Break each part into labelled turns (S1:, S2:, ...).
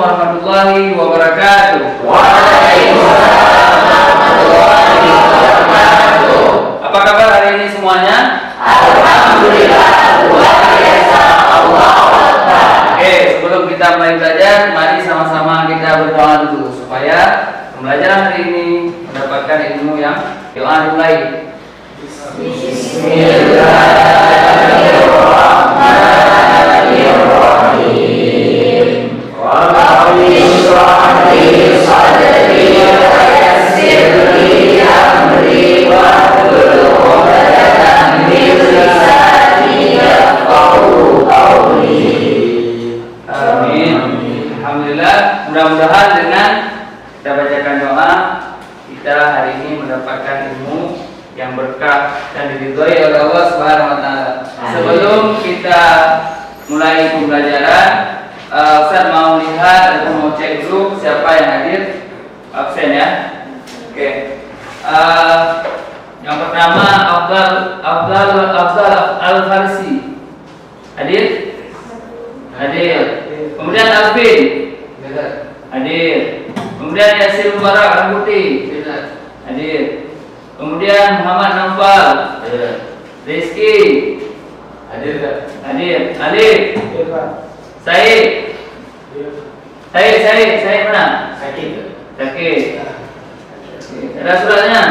S1: warahmatullahi wabarakatuh.
S2: Waalaikumsalam warahmatullahi wabarakatuh.
S1: Apa kabar hari ini semuanya?
S2: Alhamdulillah, luar biasa. Allahu Akbar.
S1: Oke, sebelum kita mulai belajar, mari sama-sama kita berdoa dulu supaya pembelajaran hari ini mendapatkan ilmu yang dimulai.
S2: Bismillahirrahmanirrahim. Rabbi shrah li sadri wa yassir li amri wahlul 'uqdatam min lisani yafqahu qawli.
S1: Amin. Alhamdulillah, mudah-mudahan dengan kita bacakan doa kita hari ini mendapatkan ilmu yang berkah dan diridhoi oleh Allah Subhanahu wa taala. Sebelum kita mulai pembelajaran, Ustaz mau lihat atau mau cek dulu siapa yang hadir absen ya. Oke. Yang pertama Afdal Al-Farsi. Hadir? Hadir. Kemudian Alvin. Hadir. Kemudian Yasir Mubarak Al-Putih. Hadir. Kemudian Muhammad Naufal. Rizky. Hadir tak? Hadir. Alif. Said. Said mana? Sakit. Ada suratnya?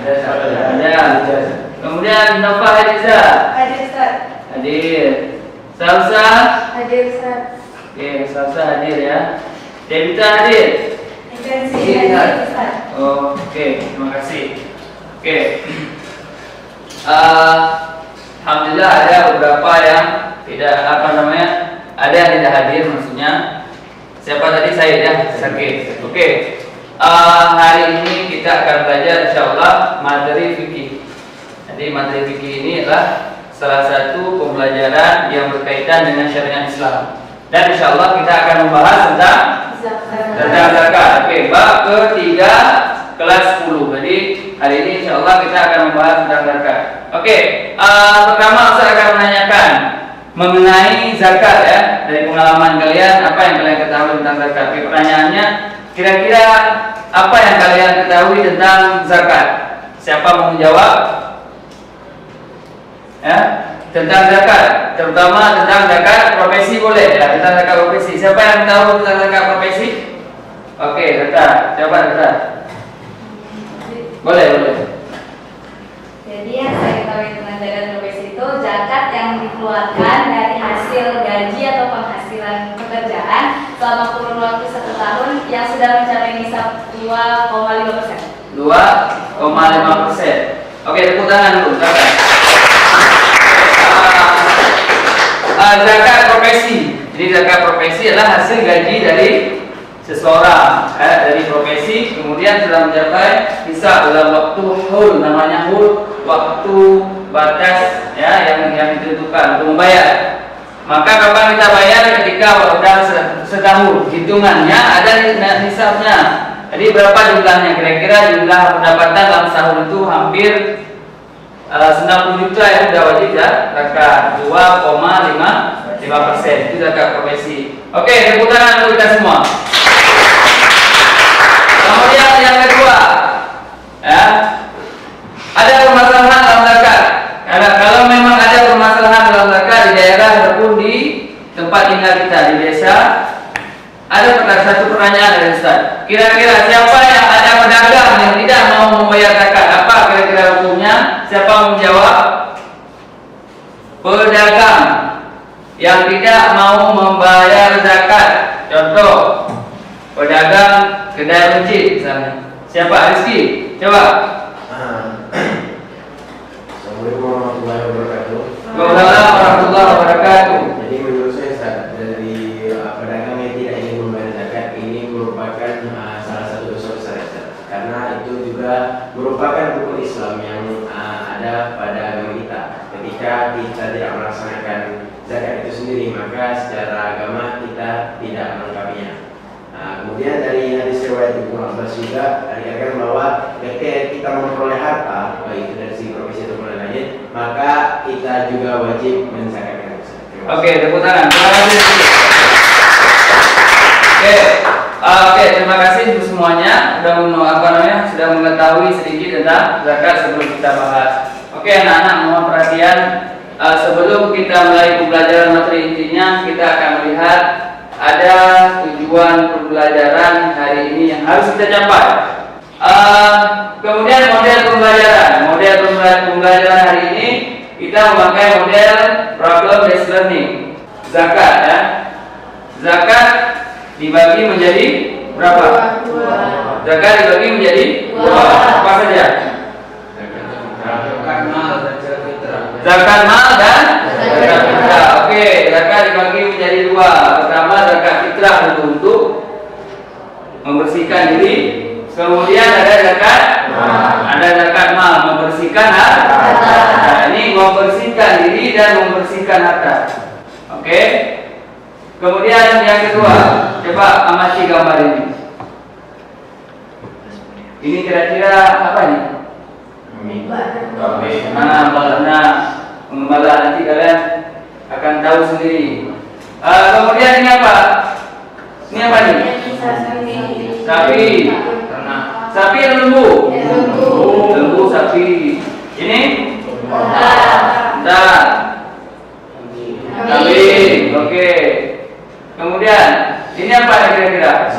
S1: Ada. Kemudian Nova Hadiza.
S3: Hadir Ustaz.
S1: Hadir. Salsa.
S3: Hadir Ustaz.
S1: Oke, Salsa hadir ya. Devita hadir.
S3: Intensi hadir Ustaz.
S1: Oke, terima kasih. Oke. Alhamdulillah ada beberapa yang tidak ada yang tidak hadir maksudnya. Siapa tadi? Saya ya, sakit. Oke. Hari ini kita akan belajar insyaallah materi fikih. Jadi materi fikih ini adalah salah satu pembelajaran yang berkaitan dengan syariat Islam. Dan insyaallah kita akan membahas tentang zakat. Oke, bab ketiga kelas 10. Jadi hari ini insyaallah kita akan membahas tentang zakat. Oke, pertama saya akan menanyakan mengenai zakat ya. Dari pengalaman kalian, apa yang kalian ketahui tentang zakat? Oke, pertanyaannya, kira-kira apa yang kalian ketahui tentang zakat? Siapa mau menjawab? Ya, tentang zakat, terutama tentang zakat profesi boleh ya, tentang zakat profesi. Siapa yang tahu tentang zakat profesi? Oke, Rita. Siapa Rita? Boleh.
S3: Jadi yang saya ketahui tentang zakat profesi itu zakat yang dikeluarkan dari hasil gaji atau penghasilan pekerjaan selama kurun waktu 1 tahun yang sudah mencapai nisab 2,5%.
S1: 2,5%. Oke, tepuk tangan dulu. Zakat profesi. Jadi zakat profesi adalah hasil gaji dari seseorang dari profesi, kemudian sudah mencapai nisab dalam waktu hul, namanya hul, waktu batas ya yang ditentukan untuk membayar. Maka kapan kita bayar? Ketika sudah setahun, hitungannya ada nisabnya. Jadi berapa jumlahnya? Kira-kira jumlah pendapatan dalam setahun itu hampir 90 juta ya, sudah wajib ya zakat 2,5%. Itu zakat profesi. Oke, tepuk tangan untuk kita semua. Kemudian yang kedua, ya, ada permasalahan dalam zakat. Kalau memang ada permasalahan dalam zakat di daerah ataupun di tempat tinggal kita di desa, ada satu pertanyaan dari Ustaz. Kira-kira siapa yang ada pedagang yang tidak mau membayar zakat? Apa kira-kira hukumnya? Siapa mau menjawab? Pedagang yang tidak mau membayar zakat. Contoh, pedagang kedai masjid misalnya. Siapa? Rizky? Coba.
S4: Assalamualaikum warahmatullahi wabarakatuh.
S1: Waalaikumsalam warahmatullahi wabarakatuh.
S4: Jadi menurut saya Ustaz, dari pedagang yang tidak ingin membayar zakat ini merupakan salah satu dosa besar Ustaz. Karena itu juga merupakan rukun Islam yang ada pada agama kita. Ketika kita tidak melaksanakan zakat itu sendiri, maka secara agama kita tidak melengkapinya. Kemudian dari hadis riwayat Ibnu Abbas juga dikatakan bahwa ketika kita memperoleh harta, baik itu dari segi profesi atau lain-lain, maka kita juga wajib menzakatkan.
S1: Oke, tepuk tangan. Terima kasih. Oke, Oke, terima kasih untuk semuanya sudah mengetahui sedikit tentang zakat sebelum kita bahas. Oke, anak-anak mohon perhatian. Sebelum kita mulai pembelajaran materi intinya, kita akan melihat ada tujuan pembelajaran hari ini yang harus kita capai. Kemudian model pembelajaran hari ini kita memakai model problem based learning. Zakat ya. Zakat dibagi menjadi berapa? Zakat dibagi menjadi dua. Apa saja? Zakat mal dan zakat fitrah. Oke, zakat dibagi menjadi dua. Pertama zakat fitrah untuk membersihkan diri. Kemudian ada zakat mal membersihkan harta. Nah, ini membersihkan diri dan membersihkan harta. Oke. Kemudian yang kedua, coba amati gambar ini. Ini kira-kira apa nih? Mengembala nanti kalian akan tahu sendiri. Kemudian ini apa? Ini apa nih? Sapi. Sapi atau lembu? Lembu sapi. Ini? Unta. Kambing. Oke. Kemudian ini apa kira-kira?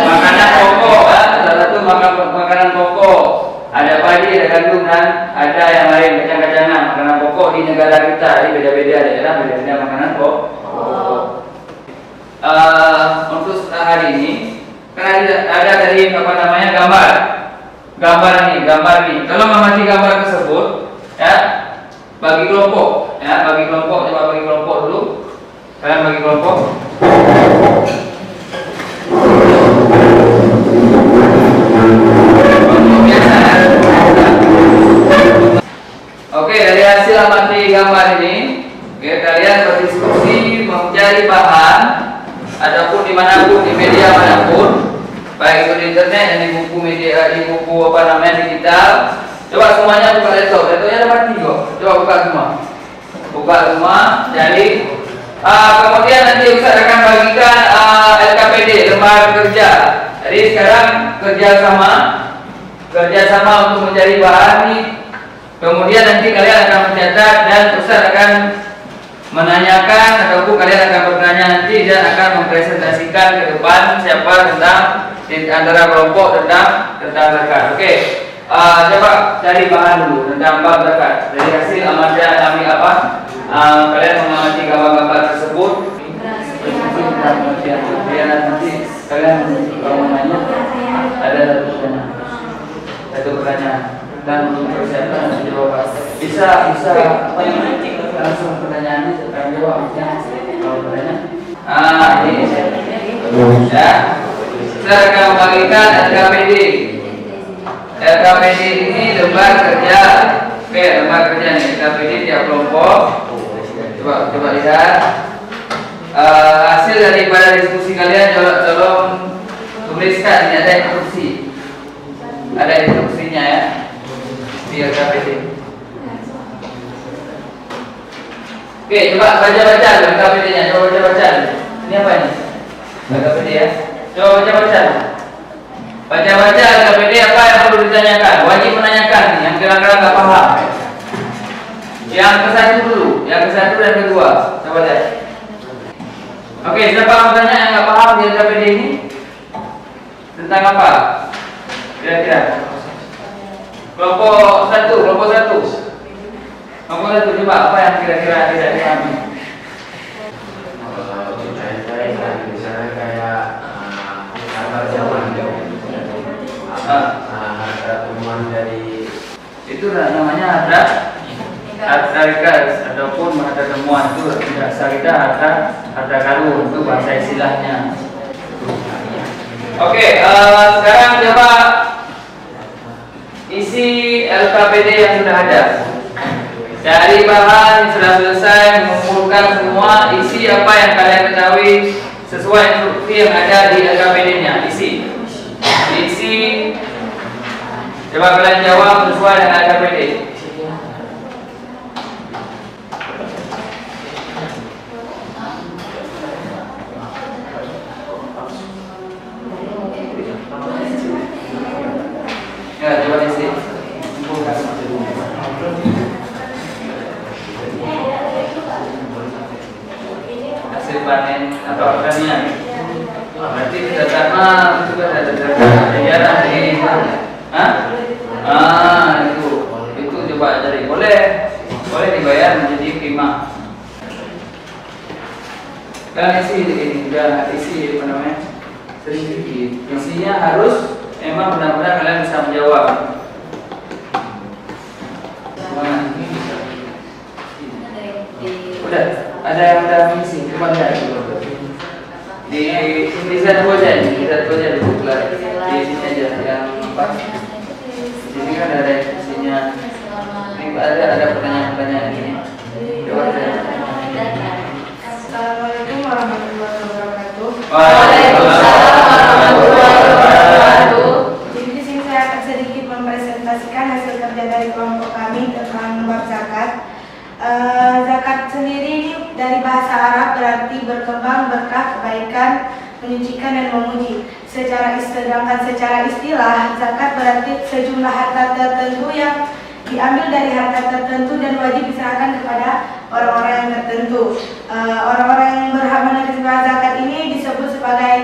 S1: Makanan pokok, salah satu makanan pokok. Ada padi, ada gandum dan ada yang lain kacang-kacangan. Makanan pokok di negara kita, ini beda-beda daerah, beda-beda makanan pokok. Untuk hari ini, kan ada tadi gambar nih. Kalau mengamati gambar tersebut, ya bagi kelompok, coba bagi kelompok dulu. Kalian bagi kelompok. Oke, dari hasil amati gambar ini, kalian berdiskusi mencari bahan ataupun dimanapun di media manapun, baik itu di internet dan di buku media, di buku digital. Coba semuanya buka laptop. Laptopnya ada mati kok. Coba buka semua. Jadi kemudian nanti Ustaz akan bagikan LKPD, lembaga kerja. Jadi sekarang kerjasama untuk mencari bahan nih. Kemudian nanti kalian akan mencatat dan Ustaz akan menanyakan ataupun kalian akan bertanya nanti dan akan mempresentasikan ke depan siapa tentang di antara kelompok tentang zakat. Oke. Coba cari bahan dulu tentang bab zakat. Dari hasil amati kami kalian mengamati gambar-gambar tersebut. Biar nanti kalian kalau menanya ada satu pertanyaan dan untuk persiapan nanti jawab. Bisa langsung pertanyaannya sekarang jawab kalau bertanya. Ini ya. Saya akan membagikan LKPD. LKPD ini lembar kerja. Oke, lembar kerja nih LKPD tiap kelompok. Coba lihat hasil daripada diskusi kalian. Tolong tuliskan. Ini ada instruksinya ya di LKPD. Oke, coba baca LKPD-nya. Coba baca. Ini apa ini? LKPD ya. Coba baca. Baca LKPD apa yang perlu ditanyakan? Wajib menanyakan nih, yang kira-kira nggak paham. Yang ke satu dulu, yang ke satu dan kedua. Coba lihat. Oke, siapa yang bertanya yang nggak paham di LKPD ini? Tentang apa? Kira-kira. Kelompok satu. Coba apa yang kira-kira tidak dipahami?
S4: Misalnya kayak gambar zaman. Ada temuan dari
S1: itu namanya ada rikas ataupun ada temuan itu dasar kita ada karun itu bahasa istilahnya. Oke, sekarang coba isi LKPD yang sudah ada. Dari bahan yang sudah selesai mengumpulkan semua, isi apa yang kalian ketahui sesuai instruksi yang ada di LKPD-nya. Isi. Coba kalian jawab sesuai dengan LKPD. Ya, coba isi. Hasil panen atau pertanian. Berarti berdasarkan juga ada sejarah ini. Itu coba dari boleh dibayar menjadi prima. Kan isi ini udah isi apa namanya sedikit. Isinya harus emang benar-benar kalian bisa menjawab. Udah ada yang udah mengisi cuma lihat di tulisan gua aja di bukulah di sini aja yang pas di sini kan ada isinya. Ini ada pertanyaan-pertanyaan ini. Coba aja.
S5: Assalamualaikum warahmatullahi wabarakatuh.
S1: Waalaikumsalam warahmatullahi wabarakatuh.
S5: Jadi di sini saya akan sedikit mempresentasikan hasil kerja dari kelompok kami tentang bab zakat. Zakat sendiri ini dari bahasa Arab berarti berkembang, berkah, kebaikan, menyucikan dan memuji. Sedangkan secara istilah zakat berarti sejumlah harta tertentu yang diambil dari harta tertentu dan wajib diserahkan kepada orang-orang yang tertentu. Orang-orang yang berhak menerima zakat ini disebut sebagai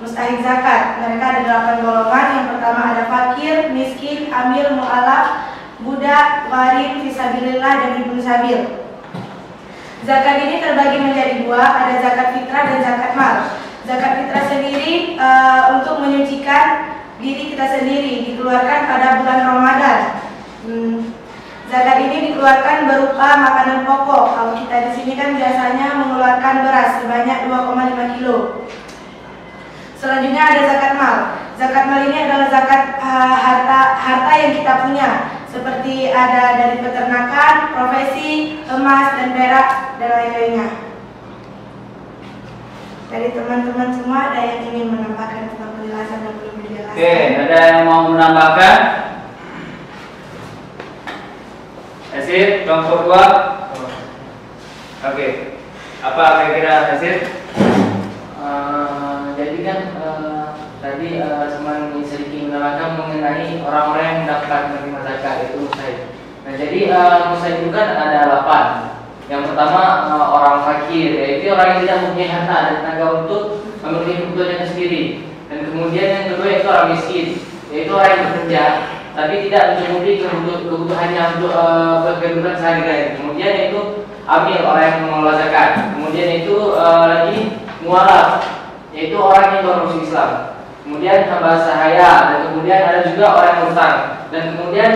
S5: mustahik zakat. Mereka ada 8 golongan. Yang pertama ada fakir, miskin, amil, mu'alaf, budak, gharib, fisabilillah dan ibnu sabil. Zakat ini terbagi menjadi 2, ada zakat fitrah dan zakat mal. Zakat fitrah sendiri untuk menyucikan diri kita sendiri, dikeluarkan pada bulan Ramadan. Zakat ini dikeluarkan berupa makanan pokok. Kalau kita di sini kan biasanya mengeluarkan beras sebanyak 2,5 kilo. Selanjutnya ada zakat mal. Zakat mal ini adalah zakat harta yang kita punya, seperti ada dari peternakan, profesi, emas dan perak dan lain-lainnya. Dari teman-teman semua ada yang ingin menambahkan tentang penjelasan dan belum dijelaskan?
S1: Oke, ada yang mau menambahkan? Hasil kelompok 2. Oke. Apa kira-kira hasil?
S2: Jadi kan tadi teman sedikit menambahkan mengenai orang-orang yang dapat menerima zakat itu mustahik. Nah jadi mustahik itu kan ada 8. Yang pertama orang fakir, yaitu orang yang tidak mempunyai harta dan tenaga untuk memenuhi kebutuhannya sendiri. Dan kemudian yang kedua itu orang miskin, yaitu orang yang bekerja tapi tidak mencukupi kebutuhannya untuk kehidupan sehari-hari. Kemudian itu amil, orang yang mengelola zakat. Kemudian itu lagi mualaf, yaitu orang yang baru masuk Islam. Kemudian hamba sahaya, dan kemudian ada juga orang yang berhutang. Dan kemudian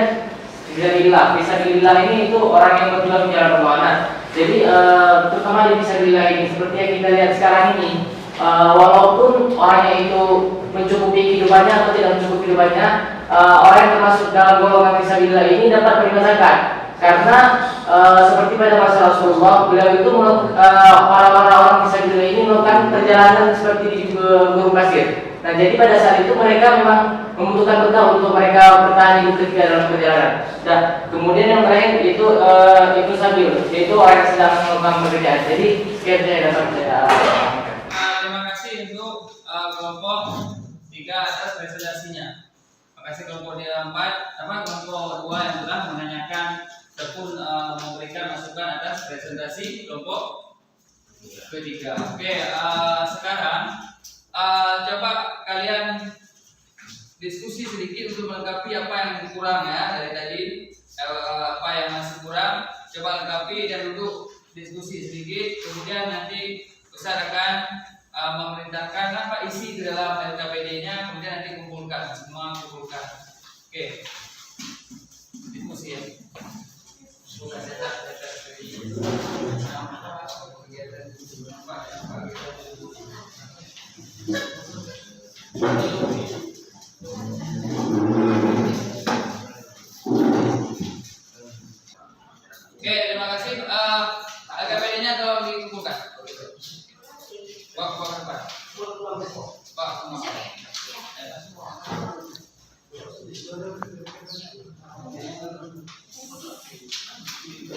S2: fisabilillah ini itu orang yang berjuang di jalan Allah. Jadi terutama di fisabilillah ini seperti yang kita lihat sekarang ini, walaupun orangnya itu mencukupi kehidupannya atau tidak mencukupi kehidupannya, orang yang termasuk dalam golongan fisabilillah ini dapat menerima zakat. Karena seperti pada masa Rasulullah, beliau itu para orang fisabilillah ini melakukan perjalanan seperti di gurun pasir. Nah, jadi pada saat itu mereka memang membutuhkan bekal untuk mereka bertahan hidup ketika dalam perjalanan. Dan kemudian yang terakhir itu ibnu sabil, yaitu orang yang sedang melakukan pekerjaan. Jadi sekian saya dapat saya.
S1: Terima kasih untuk kelompok 3 atas presentasinya. Terima kasih kelompok 4, kelompok 2 yang telah menanyakan ataupun memberikan masukan atas presentasi kelompok ketiga. Oke, sekarang coba kalian diskusi sedikit untuk melengkapi apa yang kurang ya dari tadi, apa yang masih kurang coba lengkapi dan untuk diskusi sedikit. Kemudian nanti Ustaz akan memerintahkan apa isi di dalam LKPD-nya, kemudian nanti kumpulkan semua kumpulkan. Oke, diskusi ya. Bukan cetak Oke, terima kasih. LKPD-nya tolong dikumpulkan. Pak.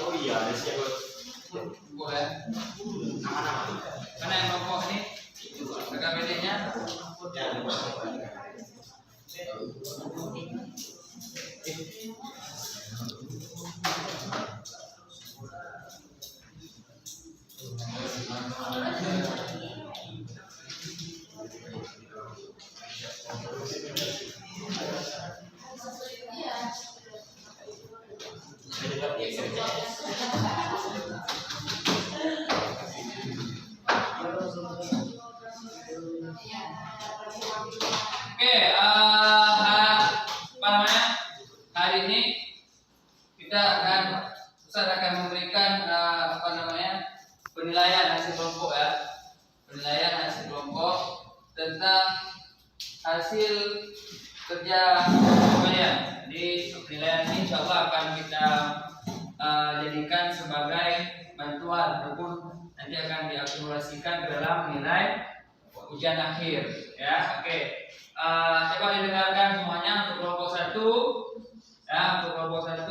S4: Oh iya, ada siapa?
S1: Boleh. Karena yang kelompok ini LKPD-nya. hari ini Ustaz akan memberikan penilaian hasil kelompok ya. Penilaian hasil kelompok tentang hasil kerja kalian. Jadi penilaian ini insyaallah akan kita jadikan sebagai bantuan ataupun nanti akan diakumulasikan ke dalam nilai ujian akhir ya. Oke. Coba didengarkan semuanya untuk kelompok 1 ya, untuk kelompok 1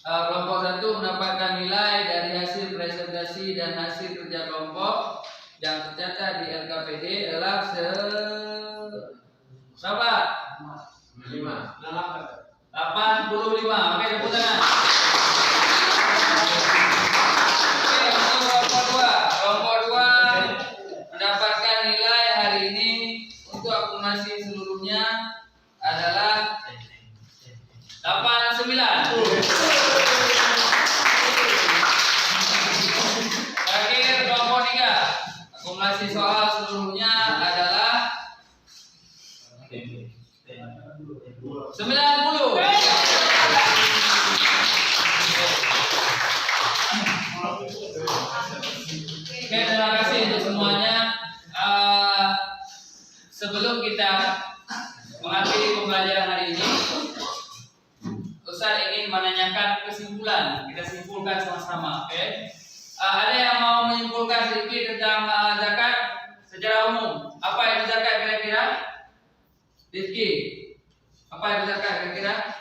S1: kelompok 1 mendapatkan nilai dari hasil presentasi dan hasil kerja kelompok yang tercatat di LKPD adalah berapa? 85. Oke, tepuk tangan. Oke, untuk kelompok 2 mendapatkan nilai hari ini untuk akumulasi seluruhnya adalah 89. Terakhir kelompok 3 akumulasi soal seluruhnya adalah 90. Oke, terima kasih untuk semuanya. Sebelum kita mengakhiri pembelajaran hari ini, Ustaz ingin menanyakan kesimpulan. Kita simpulkan sama-sama, oke? Ada yang mau menyimpulkan sedikit tentang zakat secara umum? Apa itu zakat kira-kira? Rizky, apa itu zakat kira-kira?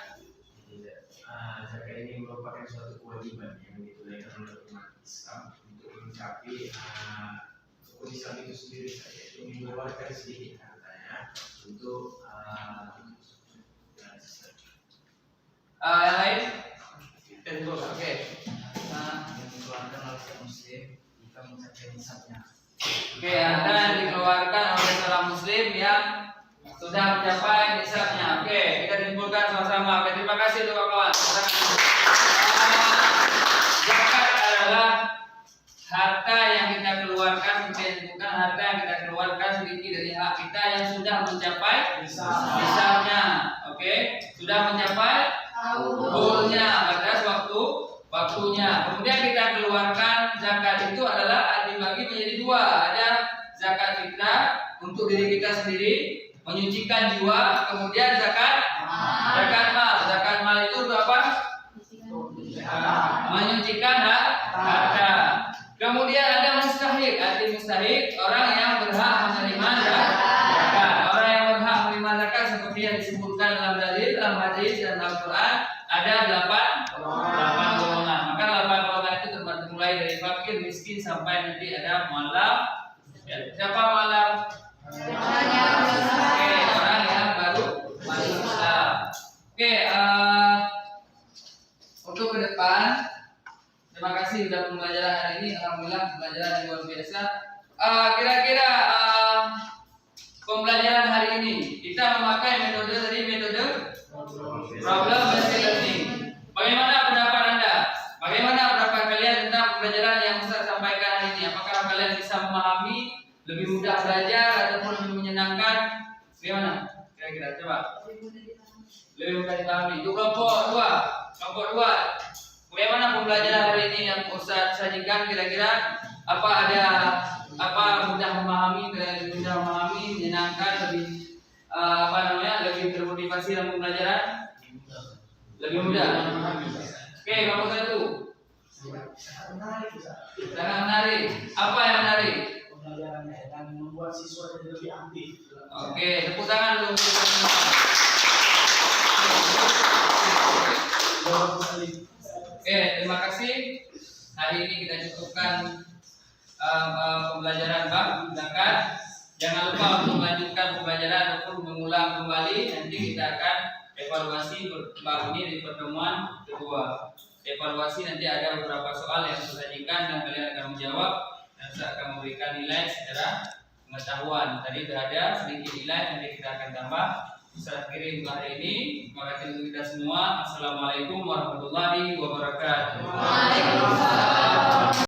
S4: Zakat ini merupakan suatu kewajiban yang ditunaikan oleh umat Islam untuk mencapai rukun Islam itu sendiri saja, itu mengeluarkan sedikit hartanya untuk
S1: yang lain? Tentu, oke.
S2: Yang dikeluarkan oleh seorang muslim jika mencapai nisabnya.
S1: Oke, harta yang dikeluarkan oleh seorang muslim yang sudah mencapai nisabnya. Oke, kita simpulkan sama-sama. Oke, terima kasih untuk kawan-kawan. Zakat adalah harta yang kita keluarkan, bukan harta yang kita keluarkan sedikit dari hak kita yang sudah mencapai nisabnya. Oke, sudah mencapai goalnya, batas waktunya. Kemudian kita keluarkan zakat itu adalah dibagi menjadi 2. Ada zakat fitrah untuk diri kita sendiri, menyucikan jiwa. Kemudian zakat mal. Zakat mal itu untuk apa? Menyucikan harta. Kemudian ada mustahik. Arti mustahik orang yang berhak menerima zakat. Orang yang berhak menerima zakat seperti yang disebutkan dalam dalil, dalam hadis dan Al-Quran ada 8 golongan. Maka 8 golongan itu mulai dari fakir, miskin sampai nanti ada mualaf. Siapa mualaf? Oke, orang yang baru masuk Islam. Oke, untuk ke depan, terima kasih sudah pembelajaran hari ini. Alhamdulillah pembelajaran yang luar biasa. Kira-kira pembelajaran hari ini kita memakai metode problem based learning. Bagaimana pendapat Anda? Bagaimana pendapat kalian tentang pembelajaran yang Ustaz sampaikan hari ini? Apakah kalian bisa memahami, lebih mudah belajar ataupun lebih menyenangkan? Bagaimana? Kira-kira coba. Lebih mudah dipahami. Untuk kelompok 2. Bagaimana pembelajaran hari ini yang Ustaz sajikan? Kira-kira apa mudah memahami, menyenangkan, lebih termotivasi dalam pembelajaran? Lebih mudah. Oke, kelompok 1. Sangat menarik. Apa yang menarik?
S6: Pembelajarannya dan membuat siswa jadi lebih aktif.
S1: Oke, tepuk tangan dulu. Oke, terima kasih. Hari ini kita cukupkan pembelajaran bab zakat. Jangan lupa untuk melanjutkan pembelajaran ataupun mengulang kembali. Nanti kita akan evaluasi bab ini di pertemuan kedua. Evaluasi nanti ada beberapa soal yang saya sajikan dan kalian akan menjawab dan saya akan memberikan nilai secara pengetahuan. Tadi sudah ada sedikit nilai, nanti kita akan tambah. Saya akhiri untuk hari ini. Terima kasih untuk kita semua. Assalamualaikum warahmatullahi wabarakatuh.
S3: Waalaikumsalam.